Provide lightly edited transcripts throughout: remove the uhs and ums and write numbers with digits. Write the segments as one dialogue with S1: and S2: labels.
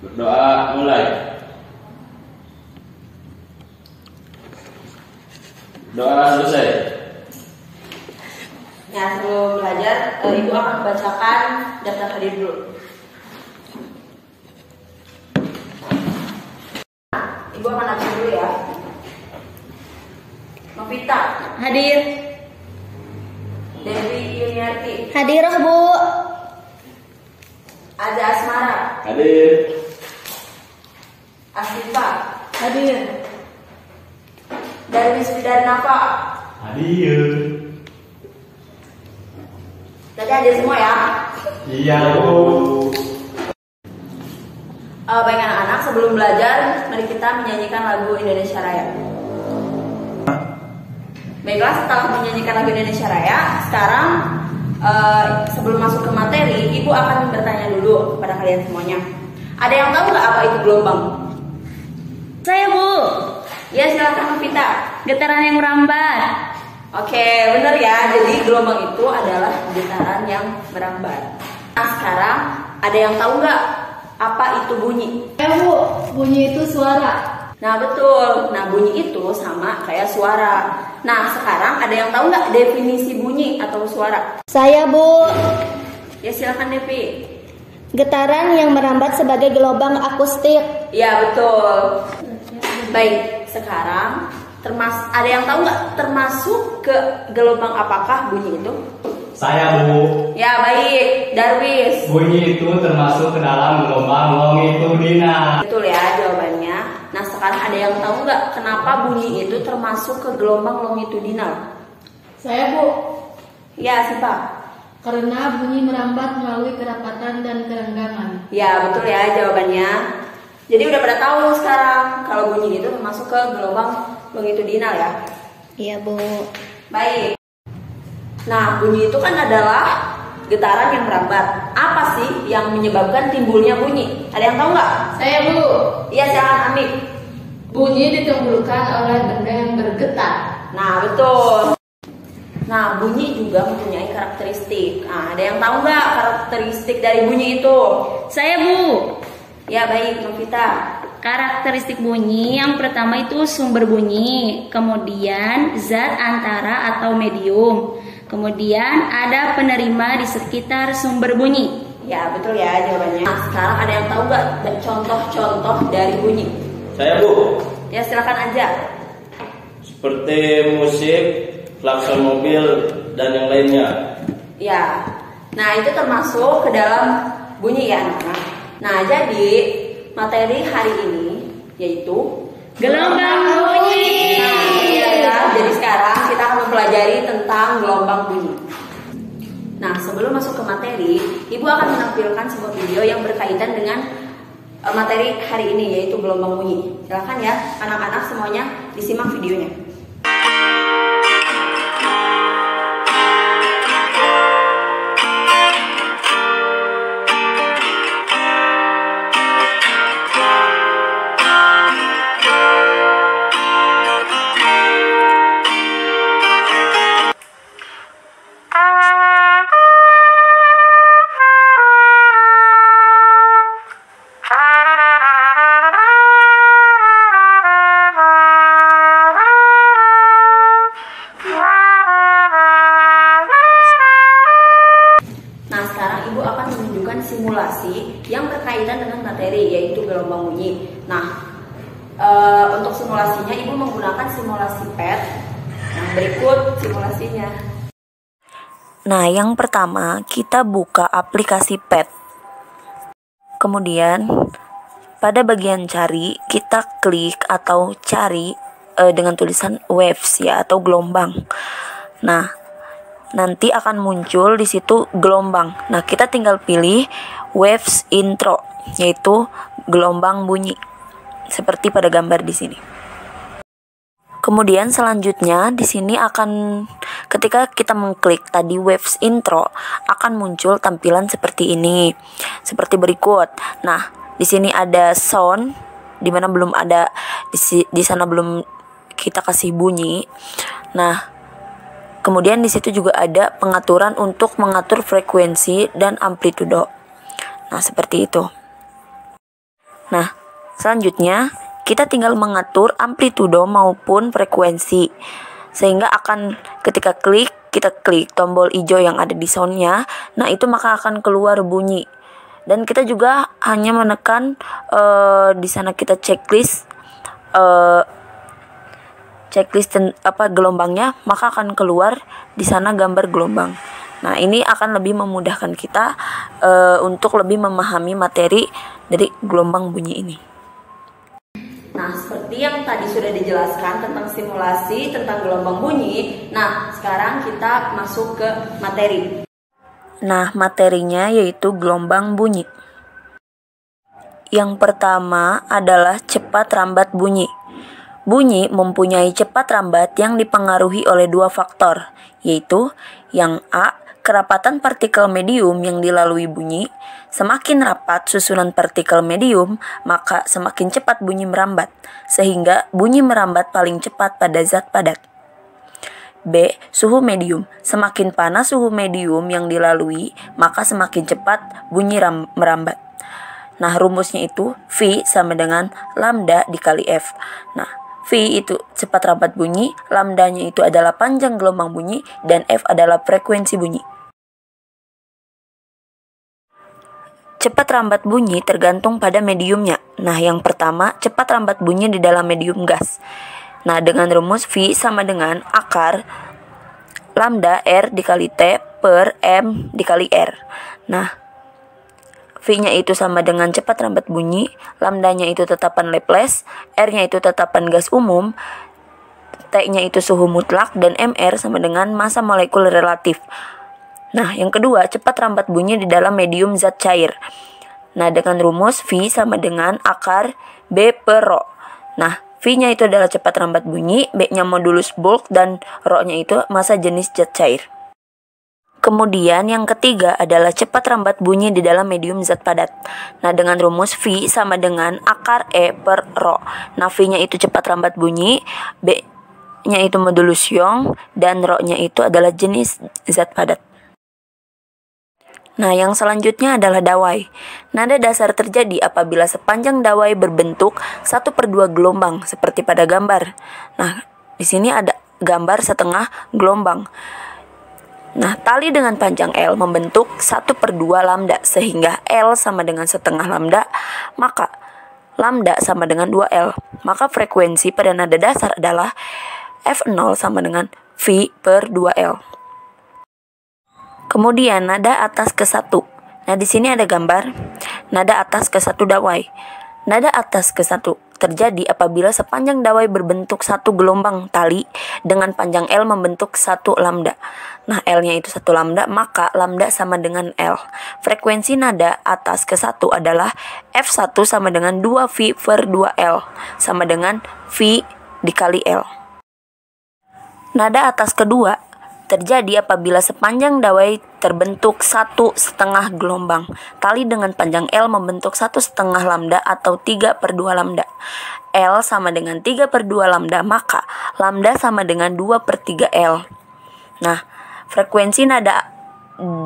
S1: Berdoa mulai. Doa selesai.
S2: Ya, sebelum belajar, Ibu akan bacakan daftar hadir dulu. Ibu akan ambil dulu ya. Novita.
S3: Hadir.
S2: Dewi Yuniarti.
S3: Hadir, Bu.
S2: Aza Asmara.
S1: Hadir.
S2: Asifa.
S3: Hadir.
S2: Darwis Widarnafa.
S1: Hadir.
S2: Tadi hadir semua ya.
S1: Iya, Bu.
S2: Baik anak-anak, sebelum belajar, mari kita menyanyikan lagu Indonesia Raya. Baiklah, setelah menyanyikan lagu Indonesia Raya, sekarang sebelum masuk ke materi, Ibu akan bertanya dulu kepada kalian semuanya. Ada yang tahu nggak apa itu gelombang?
S3: Saya, Bu.
S2: Ya, silakan Novita.
S3: Getaran yang merambat.
S2: Oke, benar ya. Jadi gelombang itu adalah getaran yang merambat. Nah, sekarang ada yang tahu nggak apa itu bunyi?
S3: Ya, Bu. Bunyi itu suara.
S2: Nah, betul. Nah, bunyi itu sama kayak suara. Nah, sekarang ada yang tahu nggak definisi bunyi atau suara?
S3: Saya, Bu.
S2: Ya, silakan Devi.
S3: Getaran yang merambat sebagai gelombang akustik.
S2: Ya, betul. Baik, sekarang ada yang tahu nggak termasuk ke gelombang apakah bunyi itu?
S1: Saya, Bu.
S2: Ya, baik. Darwis.
S1: Bunyi itu termasuk ke dalam gelombang longitudinal.
S2: Betul ya jawabannya. Nah, sekarang ada yang tahu nggak kenapa bunyi itu termasuk ke gelombang longitudinal?
S3: Saya, Bu.
S2: Ya, Sipa.
S3: Karena bunyi merambat melalui kerapatan dan kerenggangan.
S2: Ya, betul ya jawabannya. Jadi udah pada tahu sekarang kalau bunyi itu termasuk ke gelombang longitudinal ya.
S3: Iya, Bu.
S2: Baik. Nah, bunyi itu kan adalah getaran yang merambat. Apa sih yang menyebabkan timbulnya bunyi? Ada yang tahu nggak?
S3: Saya, Bu.
S2: Iya, silakan Amik.
S3: Bunyi ditimbulkan oleh benda yang bergetar.
S2: Nah, betul. Nah, bunyi juga mempunyai karakteristik. Nah, ada yang tahu nggak karakteristik dari bunyi itu?
S3: Saya, Bu.
S2: Ya, baik, Novita.
S3: Karakteristik bunyi yang pertama itu sumber bunyi, kemudian zat antara atau medium, kemudian ada penerima di sekitar sumber bunyi.
S2: Ya, betul ya jawabannya. Nah, sekarang ada yang tahu nggak contoh-contoh dari bunyi?
S1: Saya, Bu.
S2: Ya, silakan aja.
S1: Seperti musik, klakson mobil, dan yang lainnya.
S2: Ya, nah itu termasuk ke dalam bunyi ya anak-anak. Nah, jadi materi hari ini yaitu
S3: Gelombang bunyi.
S2: Nah, iya ya. Jadi sekarang kita akan mempelajari tentang gelombang bunyi. Nah, sebelum masuk ke materi, Ibu akan menampilkan sebuah video yang berkaitan dengan materi hari ini yaitu gelombang bunyi. Silakan ya, anak-anak semuanya disimak videonya. Simulasi yang berkaitan dengan materi yaitu gelombang bunyi. Nah, untuk simulasinya Ibu menggunakan simulasi PET. Nah, berikut simulasinya.
S4: Nah, yang pertama kita buka aplikasi PET. Kemudian pada bagian cari kita klik atau cari dengan tulisan waves ya atau gelombang. Nah, nanti akan muncul di situ gelombang. Nah, kita tinggal pilih waves intro, yaitu gelombang bunyi, seperti pada gambar di sini. Kemudian selanjutnya di sini akan ketika kita mengklik tadi waves intro akan muncul tampilan seperti ini, seperti berikut. Nah, di sini ada sound, di mana belum ada di sana belum kita kasih bunyi. Nah, kemudian di situ juga ada pengaturan untuk mengatur frekuensi dan amplitudo. Nah, seperti itu. Nah, selanjutnya kita tinggal mengatur amplitudo maupun frekuensi. Sehingga akan ketika kita klik tombol hijau yang ada di soundnya, nah itu maka akan keluar bunyi. Dan kita juga hanya menekan di sana kita checklist gelombangnya, maka akan keluar di sana gambar gelombang. Nah, ini akan lebih memudahkan kita untuk lebih memahami materi dari gelombang bunyi ini.
S2: Nah, seperti yang tadi sudah dijelaskan tentang simulasi, tentang gelombang bunyi. Nah, sekarang kita masuk ke materi.
S4: Nah, materinya yaitu gelombang bunyi. Yang pertama adalah cepat rambat bunyi. Bunyi mempunyai cepat rambat yang dipengaruhi oleh dua faktor, yaitu yang A, kerapatan partikel medium yang dilalui bunyi. Semakin rapat susunan partikel medium, maka semakin cepat bunyi merambat, sehingga bunyi merambat paling cepat pada zat padat. B. Suhu medium. Semakin panas suhu medium yang dilalui, maka semakin cepat bunyi merambat. Nah, rumusnya itu V sama dengan lambda dikali F. Nah, V itu cepat rambat bunyi, lambdanya itu adalah panjang gelombang bunyi, dan F adalah frekuensi bunyi. Cepat rambat bunyi tergantung pada mediumnya. Nah, yang pertama, cepat rambat bunyi di dalam medium gas. Nah, dengan rumus V sama dengan akar lambda R dikali T per M dikali R. Nah, V-nya itu sama dengan cepat rambat bunyi, lambdanya itu tetapan Laplace, R-nya itu tetapan gas umum, T-nya itu suhu mutlak, dan MR sama dengan massa molekul relatif. Nah, yang kedua, cepat rambat bunyi di dalam medium zat cair. Nah, dengan rumus V sama dengan akar B per Rho. Nah, V-nya itu adalah cepat rambat bunyi, B-nya modulus bulk, dan Rho-nya itu massa jenis zat cair. Kemudian yang ketiga adalah cepat rambat bunyi di dalam medium zat padat. Nah, dengan rumus V sama dengan akar E per Rho. Nah, V-nya itu cepat rambat bunyi, B-nya itu modulus Young, dan Rho-nya itu adalah jenis zat padat. Nah, yang selanjutnya adalah dawai. Nada dasar terjadi apabila sepanjang dawai berbentuk 1/2 gelombang seperti pada gambar. Nah, di sini ada gambar setengah gelombang. Nah, tali dengan panjang L membentuk 1/2 lambda, sehingga L sama dengan setengah lambda, maka lambda sama dengan 2L. Maka frekuensi pada nada dasar adalah F0 sama dengan V per 2L. Kemudian nada atas ke 1. Nah, di sini ada gambar nada atas ke 1 dawai. Nada atas ke 1 terjadi apabila sepanjang dawai berbentuk 1 gelombang tali dengan panjang L membentuk 1 lambda. Nah, L-nya itu 1 lambda, maka lambda sama dengan L. Frekuensi nada atas ke 1 adalah F1 sama dengan 2V per 2L, sama dengan V dikali L. Nada atas kedua terjadi apabila sepanjang dawai terbentuk 1/2 gelombang. Tali dengan panjang L membentuk 1/2 lambda atau 3/2 lambda. L sama dengan 3/2 lambda, maka lambda sama dengan 2/3 L. Nah, frekuensi nada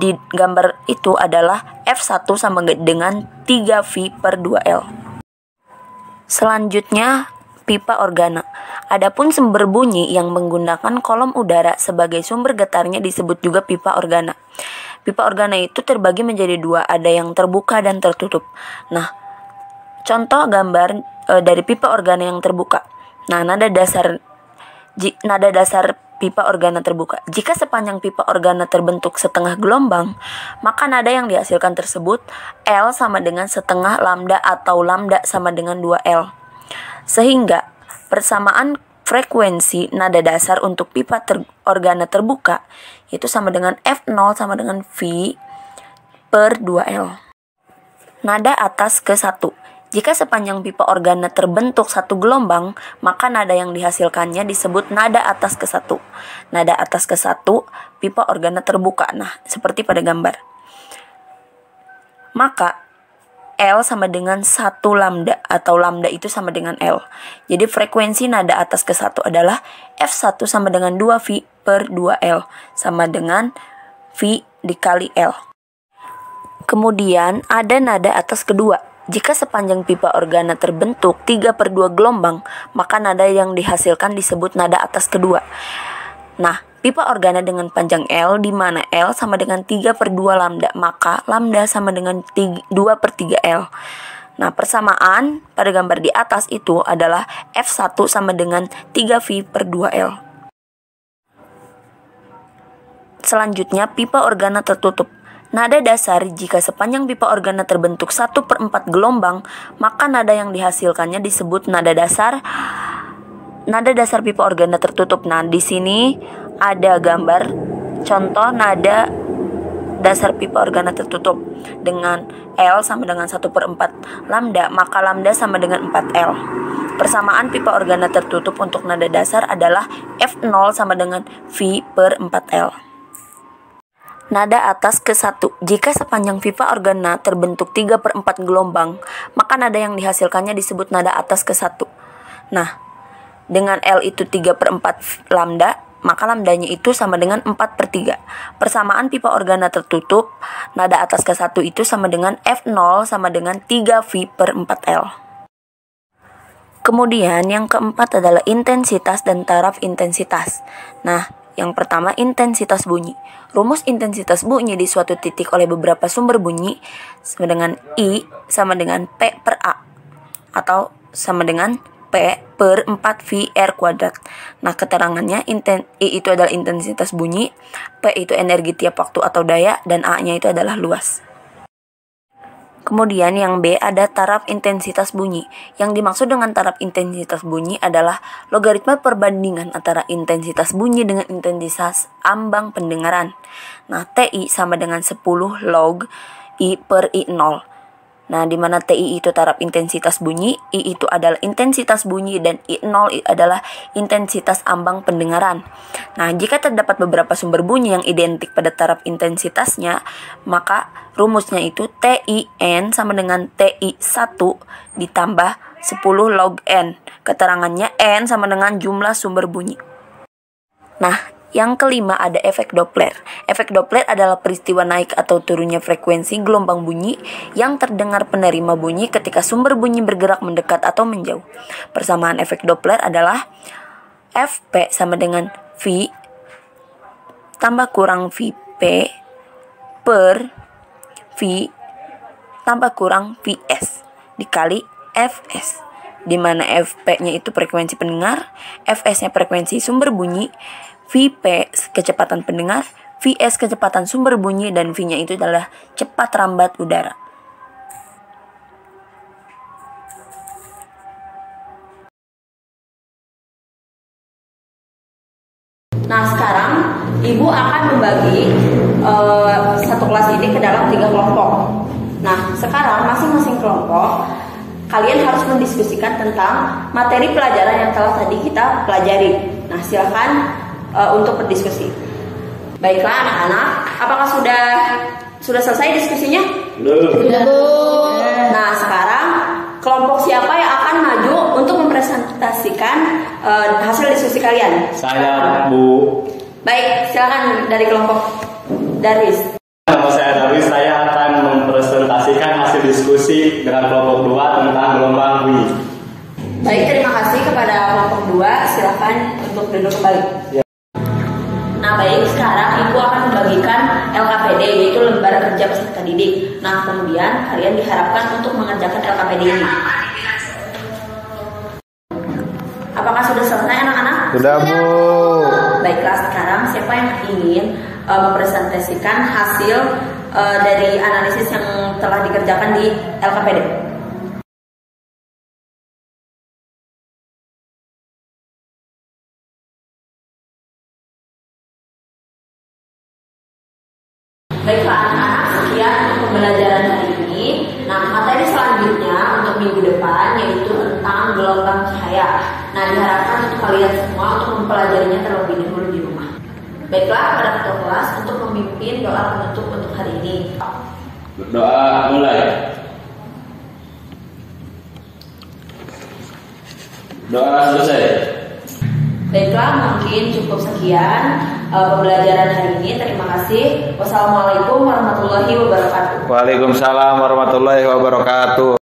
S4: di gambar itu adalah F1 sama dengan 3V per 2L. Selanjutnya, pipa organa. Adapun sumber bunyi yang menggunakan kolom udara sebagai sumber getarnya disebut juga pipa organa. Pipa organa itu terbagi menjadi dua, ada yang terbuka dan tertutup. Nah, contoh gambar dari pipa organa yang terbuka. Nah, nada dasar pipa organa terbuka. Jika sepanjang pipa organa terbentuk setengah gelombang, maka nada yang dihasilkan tersebut L sama dengan setengah lambda atau lambda sama dengan 2L. Sehingga persamaan frekuensi nada dasar untuk pipa organa terbuka itu sama dengan F0 sama dengan V per 2L. Nada atas ke 1. Jika sepanjang pipa organa terbentuk 1 gelombang, maka nada yang dihasilkannya disebut nada atas ke 1. Nada atas ke 1, pipa organa terbuka. Nah, seperti pada gambar. Maka L sama dengan 1 lambda atau lambda itu sama dengan L. Jadi frekuensi nada atas ke 1 adalah F1 sama dengan 2V per 2L sama dengan V dikali L. Kemudian ada nada atas kedua. Jika sepanjang pipa organa terbentuk 3/2 gelombang, maka nada yang dihasilkan disebut nada atas kedua. Nah, pipa organa dengan panjang L di mana L sama dengan 3/2 lambda, maka lambda sama dengan 2/3 L. Nah, persamaan pada gambar di atas itu adalah F1 sama dengan 3V/2L. Selanjutnya, pipa organa tertutup. Nada dasar jika sepanjang pipa organa terbentuk 1/4 gelombang, maka nada yang dihasilkannya disebut nada dasar pipa organa tertutup. Nah, di sini ada gambar contoh nada dasar pipa organa tertutup dengan L sama dengan 1/4 lambda, maka lambda sama dengan 4L. Persamaan pipa organa tertutup untuk nada dasar adalah F0 sama dengan V/4L. Nada atas ke 1. Jika sepanjang pipa organa terbentuk 3/4 gelombang, maka nada yang dihasilkannya disebut nada atas ke 1. Nah, dengan L itu 3/4 lambda, maka lambdanya itu sama dengan 4/3. Persamaan pipa organa tertutup, nada atas ke 1 itu sama dengan F0 sama dengan 3V/4L. Kemudian yang keempat adalah intensitas dan taraf intensitas. Nah, yang pertama intensitas bunyi. Rumus intensitas bunyi di suatu titik oleh beberapa sumber bunyi sama dengan I sama dengan P/A atau sama dengan P/4VR². Nah, keterangannya I itu adalah intensitas bunyi, P itu energi tiap waktu atau daya, dan A-nya itu adalah luas. Kemudian yang B ada taraf intensitas bunyi. Yang dimaksud dengan taraf intensitas bunyi adalah logaritma perbandingan antara intensitas bunyi dengan intensitas ambang pendengaran. Nah, TI sama dengan 10 log I/I0. Nah, di mana TI itu taraf intensitas bunyi, I itu adalah intensitas bunyi, dan I0 adalah intensitas ambang pendengaran. Nah, jika terdapat beberapa sumber bunyi yang identik pada taraf intensitasnya, maka rumusnya itu TIN sama dengan TI1 ditambah 10 log N. Keterangannya N sama dengan jumlah sumber bunyi. Nah, yang kelima ada efek Doppler. Efek Doppler adalah peristiwa naik atau turunnya frekuensi gelombang bunyi yang terdengar penerima bunyi ketika sumber bunyi bergerak mendekat atau menjauh. Persamaan efek Doppler adalah Fp sama dengan V tambah kurang Vp per V tambah kurang Vs dikali Fs, di mana Fp-nya itu frekuensi pendengar, Fs-nya frekuensi sumber bunyi, Vp kecepatan pendengar, Vs kecepatan sumber bunyi, dan V-nya itu adalah cepat rambat udara.
S2: Nah, sekarang Ibu akan membagi satu kelas ini ke dalam 3 kelompok. Nah, sekarang masing-masing kelompok kalian harus mendiskusikan tentang materi pelajaran yang telah tadi kita pelajari. Nah, silakan untuk berdiskusi. Baiklah anak-anak, apakah sudah selesai diskusinya?
S1: Sudah.
S2: Nah, sekarang kelompok siapa yang akan maju untuk mempresentasikan hasil diskusi kalian?
S1: Saya, Bu.
S2: Baik, silakan dari kelompok Darwis.
S1: Nama saya Darwis, saya akan mempresentasikan hasil diskusi dengan kelompok 2 tentang gelombang bunyi.
S2: Baik, terima kasih kepada kelompok 2. Silakan untuk duduk kembali.
S1: Ya.
S2: Nah, baik, sekarang Ibu akan membagikan LKPD, yaitu lembar kerja peserta didik. Nah, kemudian kalian diharapkan untuk mengerjakan LKPD ini. Apakah sudah selesai anak-anak?
S5: Sudah, Bu.
S2: Baiklah, sekarang siapa yang ingin mempresentasikan hasil dari analisis yang telah dikerjakan di LKPD? Baiklah anak-anak, sekian untuk pembelajaran hari ini. Nah, materi selanjutnya untuk minggu depan yaitu tentang gelombang cahaya. Nah, diharapkan untuk kalian semua untuk mempelajarinya terlebih dahulu di rumah. Baiklah, pada ketua kelas untuk memimpin doa penutup untuk hari ini.
S1: Berdoa mulai. Doa selesai.
S2: Baiklah, mungkin cukup sekian pembelajaran hari ini. Terima kasih. Wassalamualaikum warahmatullahi wabarakatuh.
S5: Waalaikumsalam warahmatullahi wabarakatuh.